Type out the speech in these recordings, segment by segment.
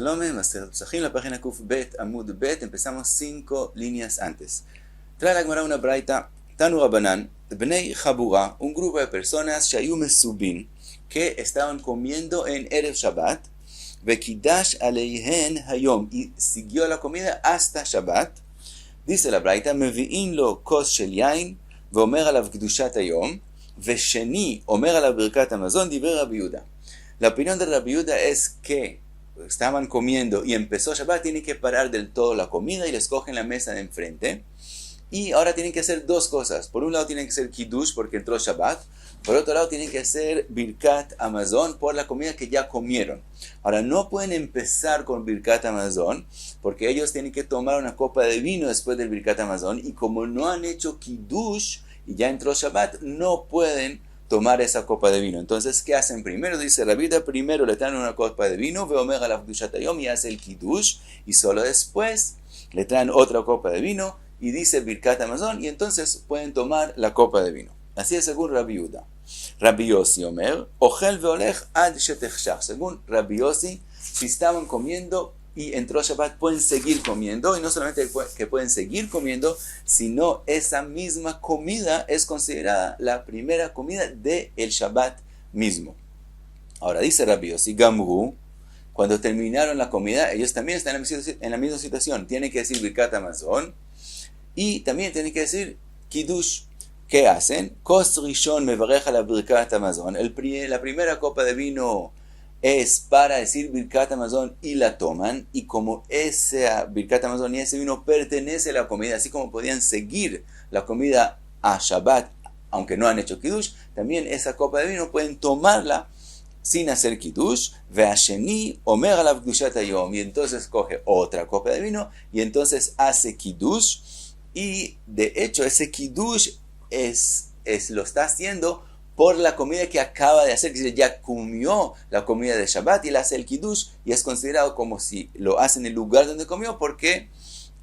Shalom, Maser Psachim, la página Kuf Bet, Amud Bet, empezamos 5 líneas antes. Trae la Gemara una braita, Tanu Rabanan, Bnei Chabura, un grupo de personas, Shayu Mesubin, que estaban comiendo en Erev Shabbat, Vekidash Aleihen Hayom, y siguió la comida hasta Shabbat. Dice la braita, Mevi'in lo kos shel yain, veomer alav kedushat hayom, vesheni omer alav birkat hamazon, diber Rabbi Yehuda. La opinión de Rabbi Yehuda es que estaban comiendo y empezó Shabbat, tienen que parar del todo la comida y les cogen la mesa de enfrente. Y ahora tienen que hacer dos cosas. Por un lado tienen que hacer Kiddush porque entró Shabbat. Por otro lado tienen que hacer Birkat Hamazon por la comida que ya comieron. Ahora no pueden empezar con Birkat Hamazon porque ellos tienen que tomar una copa de vino después del Birkat Hamazon. Y como no han hecho Kiddush y ya entró Shabbat, no pueden tomar esa copa de vino. Entonces, ¿qué hacen primero? Dice Rabbi Yehuda, primero le traen una copa de vino, veomer alav kedushat hayom, y hace el Kiddush. Y solo después le traen otra copa de vino y dice Birkat Hamazon, y entonces pueden tomar la copa de vino. Así es según Rabbi Yehuda. Rabbi Yossi Omer, Ochel veolech ad shetechshach. Según Rabbi Yossi, si estaban comiendo y entró Shabbat, pueden seguir comiendo, y no solamente que pueden seguir comiendo, sino esa misma comida es considerada la primera comida del Shabbat mismo. Ahora dice Rabbi Yossi, Gamru, cuando terminaron la comida, ellos también están en la misma situación, tienen que decir Birkat Hamazon, y también tienen que decir Kiddush. ¿Qué hacen? Kos rishon mevarech ala Birkat Hamazon. La primera copa de vino es para decir Birkat Hamazon y la toman. Y como esa Birkat Hamazon y ese vino pertenece a la comida, así como podían seguir la comida a Shabbat, aunque no han hecho Kiddush, también esa copa de vino pueden tomarla sin hacer Kiddush. Ve'asheni omer alav kedushat hayom. Y entonces coge otra copa de vino y entonces hace Kiddush. Y de hecho ese Kiddush lo está haciendo por la comida que acaba de hacer, que ya comió la comida de Shabbat y él hace el Kiddush y es considerado como si lo hace en el lugar donde comió porque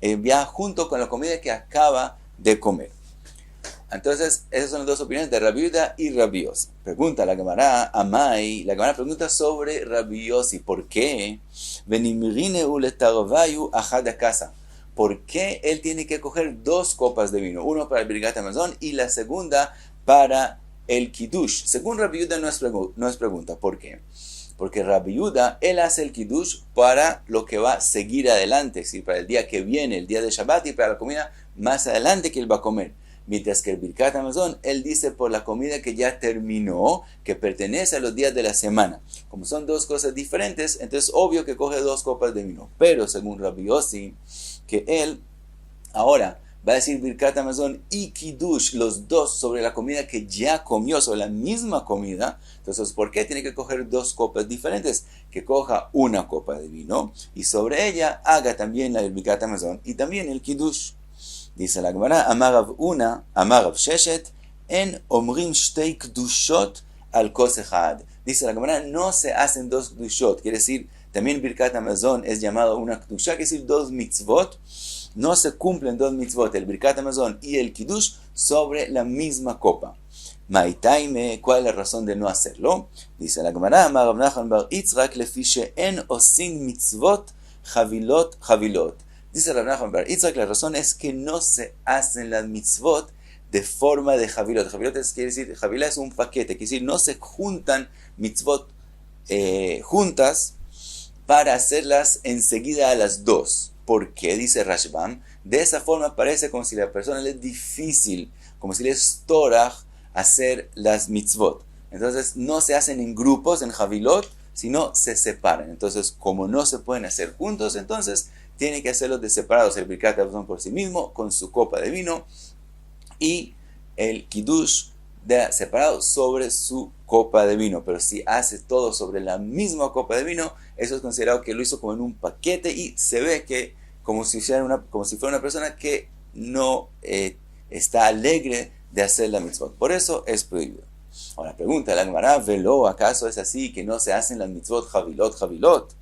ya junto con la comida que acaba de comer. Entonces, esas son las dos opiniones de Rabbi Yehuda y Rabbi Yossi. Pregunta la Gemara, Amai, la Gemara pregunta sobre Rabbi Yossi, ¿por qué? Venimrineu letarvayu ahad akasa. ¿Por qué él tiene que coger dos copas de vino? Uno para el Birkat Hamazon y la segunda para el Kiddush. Según Rabbi Yehuda no es pregunta. ¿Por qué? Porque Rabbi Yehuda, él hace el Kiddush para lo que va a seguir adelante, ¿sí? Para el día que viene, el día de Shabbat, y para la comida más adelante que él va a comer. Mientras que el Birkat Hamazon, él dice por la comida que ya terminó, que pertenece a los días de la semana. Como son dos cosas diferentes, entonces obvio que coge dos copas de vino. Pero según Rabbi Yossi, que él ahora va a decir Birkat Hamazon y Kiddush, los dos sobre la comida que ya comió, sobre la misma comida. Entonces, ¿por qué tiene que coger dos copas diferentes? Que coja una copa de vino y sobre ella haga también la del Birkat Hamazon y también el Kiddush. Dice la Gemara, Amarav una, Amarav sheshet, en omrim shtei kdushot al kos echad. Dice la Gemara, no se hacen dos kdushot, quiere decir, también Birkat Hamazon es llamado una kdusha, quiere decir dos mitzvot. No se cumplen dos mitzvot, el Birkat Hamazon y el Kiddush, sobre la misma copa. Maitaime, ¿cuál es la razón de no hacerlo? Dice la Gemara, Amarav Nachman bar Yitzrak, lefi she'en osin mitzvot chavilot. Dice Rav Nachman bar Yitzrak, la razón es que no se hacen las mitzvot de forma de javilot. Javilot quiere decir, javilá es un paquete, quiere decir, no se juntan mitzvot juntas para hacerlas enseguida a las dos. ¿Por qué? Dice Rashbam. De esa forma parece como si la persona le es difícil, como si le es torah hacer las mitzvot. Entonces no se hacen en grupos, en javilot, sino se separan. Entonces, como no se pueden hacer juntos, entonces tiene que hacerlos de separados. El Birkat Hamazon por sí mismo, con su copa de vino, y el Kiddush separado sobre su copa de vino. Pero si hace todo sobre la misma copa de vino, eso es considerado que lo hizo como en un paquete y se ve que como si fuera una persona que no está alegre de hacer la mitzvot. Por eso es prohibido. Ahora pregunta la Gemara, ¿velo acaso es así que no se hacen las mitzvot javilot?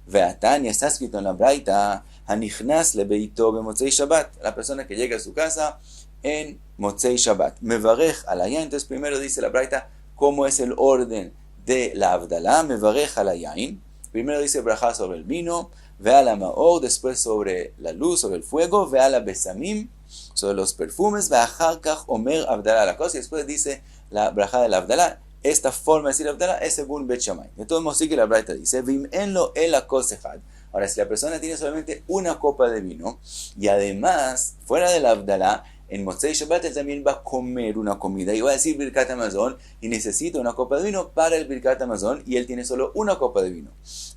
Veatania, está escrito en la braita, hanichnas lebeito bemotzei Shabbat, la persona que llega a su casa en Motzei Shabbat. Mevarech alayain. Entonces primero dice la braita cómo es el orden de la Abdalá. Mevarech alayain. Primero dice brajá sobre el vino, vea la maor, después sobre la luz, sobre el fuego, vea la besamim, sobre los perfumes, vea harkach omer abdalá la cosa, y después dice la brajá del abdalá. Esta forma de decir abdalá es según Bet Shammai. De todos modos, sí que la braita dice, vim enlo el akosejad. Ahora, si la persona tiene solamente una copa de vino, y además, fuera del abdalá, en Motzei Shabbat él también va a comer una comida, y va a decir Birkat Hamazon, y necesita una copa de vino para el Birkat Hamazon, y él tiene solo una copa de vino.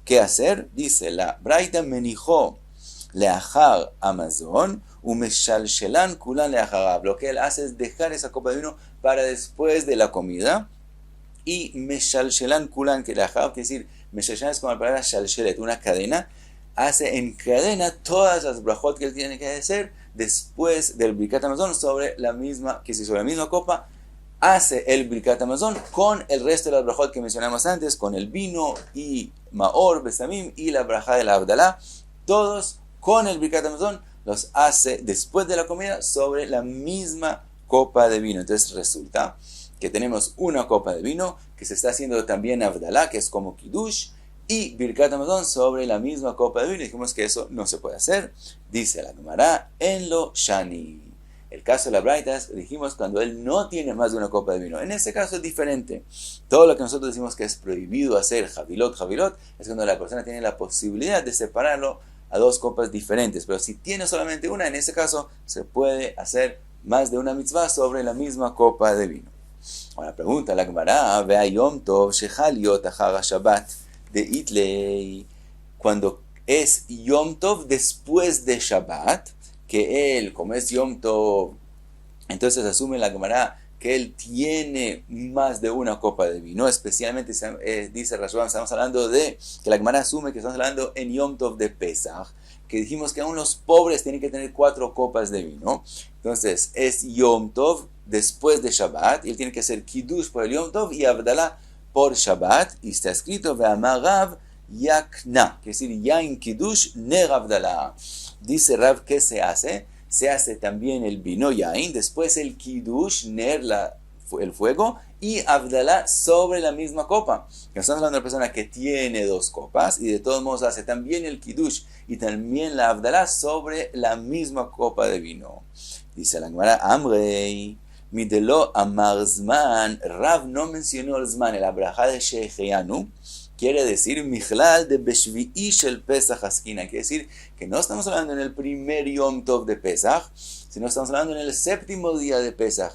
¿Qué hacer? Dice la braita, menijó leachar Hamazon, umeshalshelan kulan leacharav. Lo que él hace es dejar esa copa de vino para después de la comida, y meshalshelan kulan que leacharav, quiere decir, meshalshelan es como la palabra shalshelet, una cadena, hace en cadena todas las brajot que él tiene que hacer después del Birkat Hamazon sobre la misma copa, hace el Birkat Hamazon con el resto de las brajot que mencionamos antes, con el vino y maor, besamim y la braja de la abdalá, todos con el Birkat Hamazon los hace después de la comida sobre la misma copa de vino. Entonces resulta que tenemos una copa de vino que se está haciendo también abdalá, que es como kiddush, y Birkat Hamazon sobre la misma copa de vino. Dijimos que eso no se puede hacer. Dice la Gemara, en lo shani. El caso de la braita, dijimos cuando él no tiene más de una copa de vino. En este caso es diferente. Todo lo que nosotros decimos que es prohibido hacer javilot, es cuando la persona tiene la posibilidad de separarlo a dos copas diferentes. Pero si tiene solamente una, en ese caso se puede hacer más de una mitzvah sobre la misma copa de vino. Ahora pregunta la Gemara, vea Yom Tov shechal yot achar Shabbat de Itley, cuando es Yom Tov después de Shabbat, que él, como es Yom Tov, entonces asume la Gemara que él tiene más de una copa de vino, especialmente dice Rashbam, estamos hablando de, que la Gemara asume que estamos hablando en Yom Tov de Pesach, que dijimos que aún los pobres tienen que tener 4 copas de vino, entonces es Yom Tov después de Shabbat, y él tiene que hacer Kiddush por el Yom Tov y Abdalá por Shabbat, y está escrito Ve'amar Rav Yakna, que es decir, Yain Kiddush Ner Abdalá. Dice Rav, ¿qué se hace? Se hace también el vino Yain, después el Kiddush Ner, el fuego, y Abdalá sobre la misma copa. Estamos hablando de una persona que tiene 2 copas, y de todos modos hace también el Kiddush y también la Abdalá sobre la misma copa de vino. Dice la Gemara, Amrei Midelo Amar Zman, Rav no mencionó el Zman, el abrahá de Sheheyanu, quiere decir Michlal de Beshvi'i Shel Pesach Haskina, quiere decir que no estamos hablando en el primer Yom Tov de Pesach, sino estamos hablando en el 7º día de Pesach,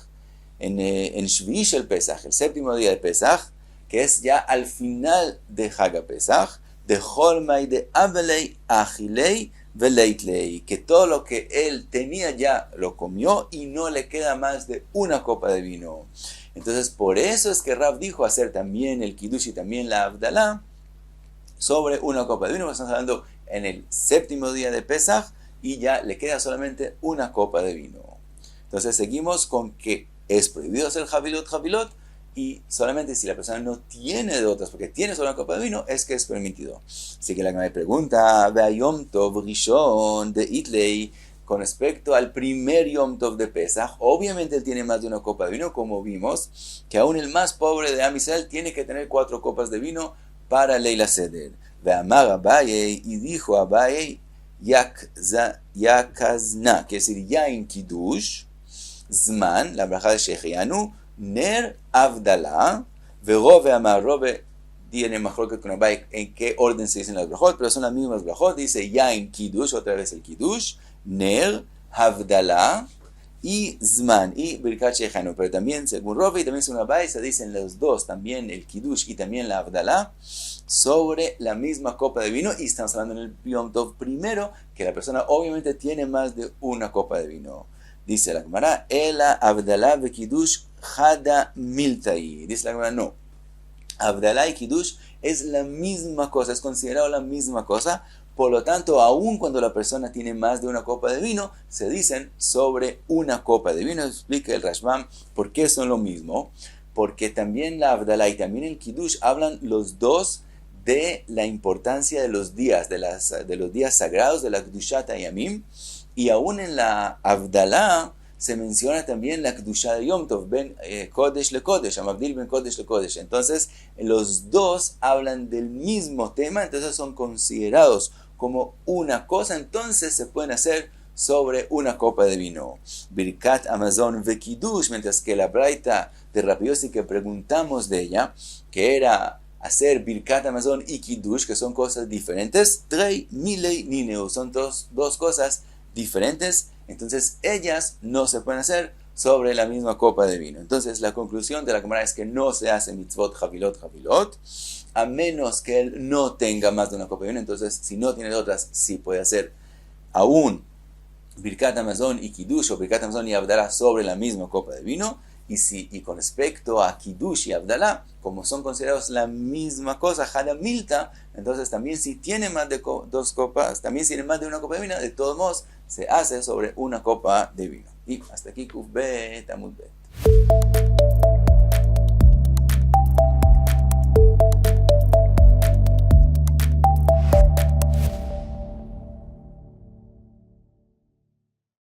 en Shvi'i Shel Pesach, el 7º día de Pesach, que es ya al final de Haga Pesach, de Holmai de Abelei Achilei Veleitlei, que todo lo que él tenía ya lo comió y no le queda más de una copa de vino. Entonces por eso es que Rav dijo hacer también el Kiddush y también la Abdalá sobre una copa de vino, porque estamos hablando en el 7º día de Pesach y ya le queda solamente una copa de vino. Entonces seguimos con que es prohibido hacer Javilot, y solamente si la persona no tiene de otras, porque tiene solo una copa de vino, es que es permitido. Así que la que me pregunta, Vea Yom Tov Rishon de Itley, con respecto al primer Yom Tov de Pesach, obviamente él tiene más de una copa de vino, como vimos, que aún el más pobre de Am Yisrael tiene que tener 4 copas de vino para Leila Seder. Ve'amar Abaye, y dijo Abaye, Yakazna, que es decir, Yain Kiddush, Zman, la braja de Sheheyanu, Ner Abdalá, Verove Amar Robe, tiene mejor con Abaye en qué orden se dicen las brajot, pero son las mismas brajot. Dice Yain Kiddush, otra vez el Kiddush, Ner, Abdalá y Zman, y Birkat Sheheyanu. Pero también, según Robe y también según Abaye, se dicen los dos, también el Kiddush y también la Abdalá, sobre la misma copa de vino. Y estamos hablando en el Yom Tov primero, que la persona obviamente tiene más de una copa de vino. Dice la Gemara, Ela Abdalá ve Kiddush Hada Miltai. Dice la Gemara, no. Abdalá y Kiddush es la misma cosa, es considerado la misma cosa. Por lo tanto, aun cuando la persona tiene más de una copa de vino, se dicen sobre una copa de vino. Explica el Rashbam por qué son lo mismo. Porque también la Abdalá y también el Kiddush hablan los dos de la importancia de los días, de los días sagrados, de la Kedushat Hayamim. Y aún en la Abdalá se menciona también la Kedushá de Yom Tov, ben Kodesh le Kodesh, Amabdil ben Kodesh le Kodesh. Entonces, los dos hablan del mismo tema, entonces son considerados como una cosa, entonces se pueden hacer sobre una copa de vino. Birkat Hamazon ve Kiddush, mientras que la braita de Rabbi Yossi que preguntamos de ella, que era hacer Birkat Hamazon y Kiddush, que son cosas diferentes, Trei Milei Nineu, son dos cosas diferentes, entonces ellas no se pueden hacer sobre la misma copa de vino. Entonces la conclusión de la Gemara es que no se hace mitzvot Javilot, a menos que él no tenga más de una copa de vino. Entonces si no tiene otras, sí puede hacer aún Birkat Hamazon y Kiddush, o Birkat Hamazon y Abdalá sobre la misma copa de vino. Y con respecto a Kiddush y Abdalá, como son considerados la misma cosa, Hadamilta, entonces también si tiene más de dos copas, también si tiene más de una copa de vino, de todos modos se hace sobre una copa de vino. Y hasta aquí Kuf Bet Amud Bet.